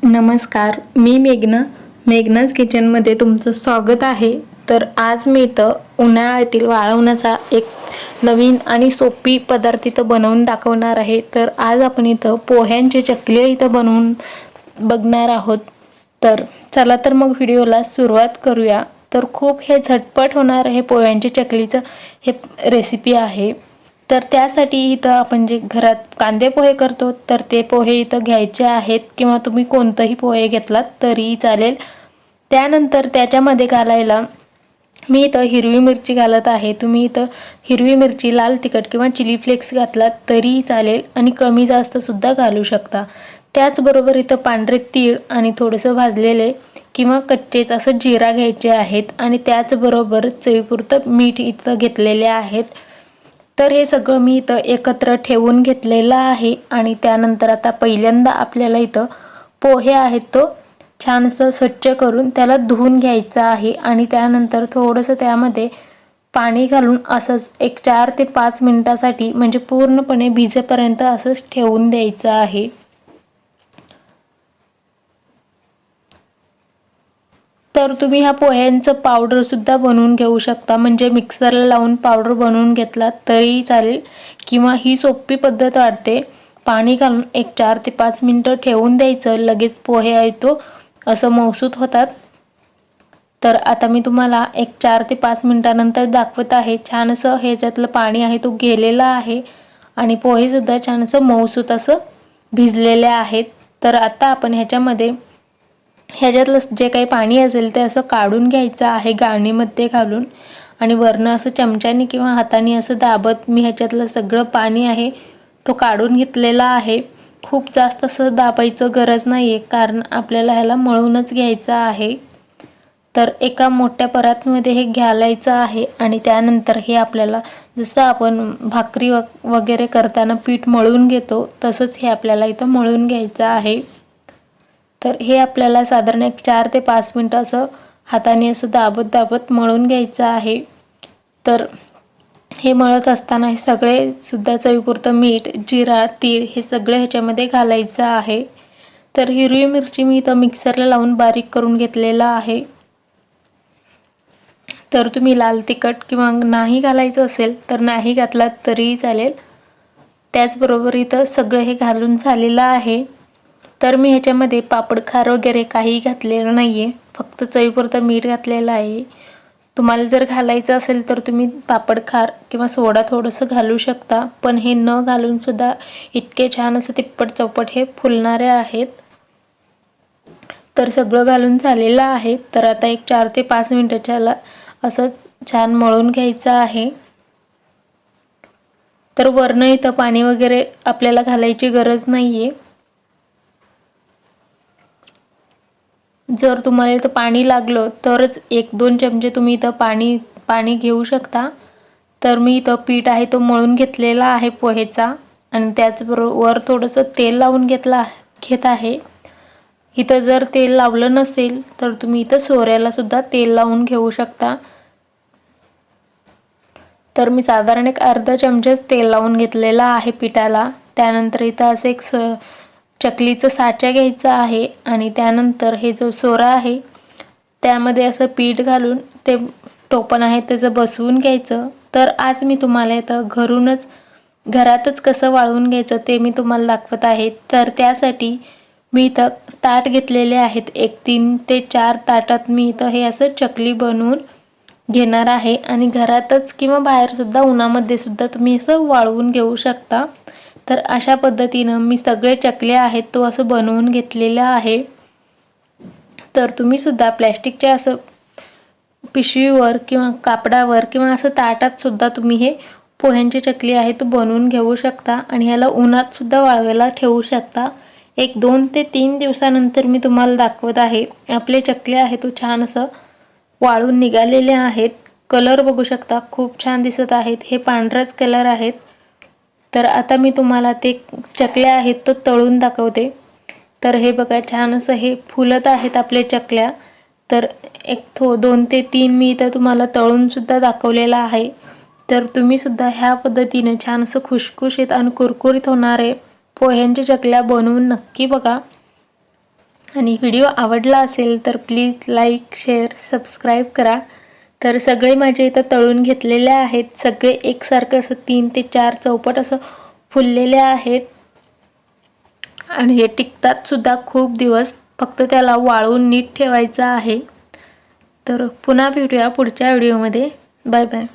नमस्कार, मी मेघनाज किचनमध्ये तुमचं स्वागत आहे. तर आज मी इथं उन्हाळ्यातील वाळवण्याचा एक नवीन आणि सोपी पदार्थ इथं बनवून दाखवणार आहे. तर आज आपण इथं पोह्यांची चकली इथं बनवून बघणार आहोत. तर चला तर मग व्हिडिओला सुरुवात करूया. तर खूप हे झटपट होणार हे पोह्यांची चकलीचं हे रेसिपी आहे. तर त्यासाठी इथं आपण जे घरात कांदे पोहे करतो तर ते पोहे इथं घ्यायचे आहेत, किंवा तुम्ही कोणतंही पोहे घेतलात तरी चालेल. त्यानंतर त्याच्यामध्ये घालायला मी इथं हिरवी मिरची घालत आहे. तुम्ही इथं हिरवी मिरची, लाल तिखट किंवा चिली फ्लेक्स घातलात तरीही चालेल आणि कमी जास्त सुद्धा घालू शकता. त्याचबरोबर इथं पांढरे तीळ आणि थोडंसं भाजलेले किंवा कच्चेच असं जिरा घ्यायचे आहेत आणि त्याचबरोबर चवीपुरतं मीठ इथं घेतलेले आहेत. तर हे सगळं मी इथं एकत्र ठेवून घेतलेलं आहे. आणि त्यानंतर आता पहिल्यांदा आपल्याला इथं पोहे आहेत तो छानसं स्वच्छ करून त्याला धुवून घ्यायचं आहे. आणि त्यानंतर थोडंसं त्यामध्ये पाणी घालून असंच एक 4 ते 5 मिनिटासाठी म्हणजे पूर्णपणे भिजेपर्यंत असंच ठेवून द्यायचं आहे. तर तुम्ही ह्या पोह्यांचं पावडरसुद्धा बनवून घेऊ शकता, म्हणजे मिक्सरला लावून पावडर बनवून घेतलात तरीही चालेल, किंवा ही सोपी पद्धत वाटते. पाणी घालून एक 4 ते 5 मिनटं ठेवून द्यायचं, लगेच पोहे आहे तो असं मऊसूत होतात. तर आता मी तुम्हाला एक 4 ते 5 मिनटानंतर दाखवत आहे. छान असं ह्याच्यातलं पाणी आहे तो गेलेला आहे आणि पोहेसुद्धा छान असं मऊसूत असं भिजलेले आहेत. तर आता आपण ह्याच्यातलं जे काही पाणी असेल ते असं काढून घ्यायचं आहे गाळणीमध्ये घालून, आणि वरनं असं चमच्याने किंवा हाताने असं दाबत मी ह्याच्यातलं सगळं पाणी आहे तो काढून घेतलेला आहे. खूप जास्त असं दाबायचं गरज नाही आहे, कारण आपल्याला ह्याला मळूनच घ्यायचं आहे. तर एका मोठ्या परातमध्ये हे घालायचं आहे आणि त्यानंतर हे आपल्याला जसं आपण भाकरी वगैरे करताना पीठ मळून घेतो तसंच हे आपल्याला इथं मळून घ्यायचं आहे. तर हे आपल्याला साधारण एक 4 ते 5 मिनटं असं हाताने असं दाबत मळून घ्यायचं आहे. तर हे मळत असताना हे सगळे सुद्धा चवीपुरतं मीठ, जिरा, तीळ हे सगळं ह्याच्यामध्ये घालायचं आहे. तर हिरवी मिरची मी इथं मिक्सरला लावून बारीक करून घेतलेला आहे. तर तुम्ही लाल तिखट किंवा नाही घालायचं असेल तर नाही घातलात तरीही चालेल. त्याचबरोबर इथं सगळं हे घालून झालेलं आहे. तर मी ह्याच्यामध्ये पापड खार वगैरे काही घातलेलं नाही आहे, फक्त चवीपुरतं मीठ घातलेलं आहे. तुम्हाला जर घालायचं असेल तर तुम्ही पापड खार किंवा सोडा थोडंसं घालू शकता, पण हे न घालूनसुद्धा इतके छान असं तिप्पट चौपट हे फुलणारे आहेत. तर सगळं घालून झालेलं आहे. तर आता एक 4 ते 5 मिनिटाच्याला असंच छान मळून घ्यायचं आहे. तर वरनं इथं पाणी वगैरे आपल्याला घालायची गरज नाही आहे. जर तुम्हाला इथं पाणी लागलं तरच 1-2 चमचे तुम्ही इथं पाणी घेऊ शकता. तर मी इथं पीठ आहे तो मळून घेतलेला आहे पोहेचा, आणि त्याचबरोबर वर थोडंसं तेल लावून घेत आहे. इथं जर तेल लावलं नसेल तर तुम्ही इथं सोऱ्याला सुद्धा तेल लावून घेऊ शकता. तर मी साधारण एक अर्धा चमचाच तेल लावून घेतलेला आहे पिठाला. त्यानंतर इथं असं एक चकलीचं साचा घ्यायचं आहे आणि त्यानंतर हे जो सोरा आहे त्यामध्ये असं पीठ घालून ते टोपण आहे त्याचं बसवून घ्यायचं. तर आज मी तुम्हाला इथं घरातच कसं वाळवून घ्यायचं ते मी तुम्हाला दाखवत आहे. तर त्यासाठी मी इथं ताट घेतलेले आहेत. एक 3 ते 4 ताटात मी इथं हे असं चकली बनवून घेणार आहे, आणि घरातच किंवा बाहेरसुद्धा उन्हामध्ये सुद्धा तुम्ही असं वाळवून घेऊ शकता. तर अशा पद्धतीनं मी सगळे चकले आहेत तो असं बनवून घेतलेलं आहे. तर तुम्ही सुद्धा प्लॅस्टिकच्या असं पिशवीवर किंवा कापडावर किंवा असं ताटात सुद्धा तुम्ही हे पोह्यांची चकली आहे तो बनवून घेऊ शकता, आणि ह्याला उन्हात सुद्धा वाळवायला ठेवू शकता. एक 2 ते 3 दिवसानंतर मी तुम्हाला दाखवत आहे. आपले चकले आहे तो छान असं वाळून निघालेले आहेत. कलर बघू शकता, खूप छान दिसत आहेत. हे पांढराच कलर आहेत. तर आता मी तुम्हाला ते चकल्या आहेत तो तळून दाखवते. तर हे बघा, छान असं हे फुलत आहेत आपले चकल्या. तर 2 ते 3 मी इथं तुम्हाला तळून सुद्धा दाखवलेला आहे. तर तुम्ही सुद्धा ह्या पद्धतीने छान असं खुशखुशीत आणि कुरकुरीत होणारे पोह्यांच्या चकल्या बनवून नक्की बघा. आणि व्हिडिओ आवडला असेल तर प्लीज लाईक शेअर सबस्क्राईब करा। तर सगळे माझे इथं तळून घेतलेले आहेत, सगळे एकसारखं असं 3 ते 4 चौपट असं फुललेले आहेत आणि हे टिकतात सुद्धा खूप दिवस, फक्त त्याला वाळवून नीट ठेवायचं आहे। तर पुन्हा भेटूया पुढच्या व्हिडिओमध्ये। Bye bye.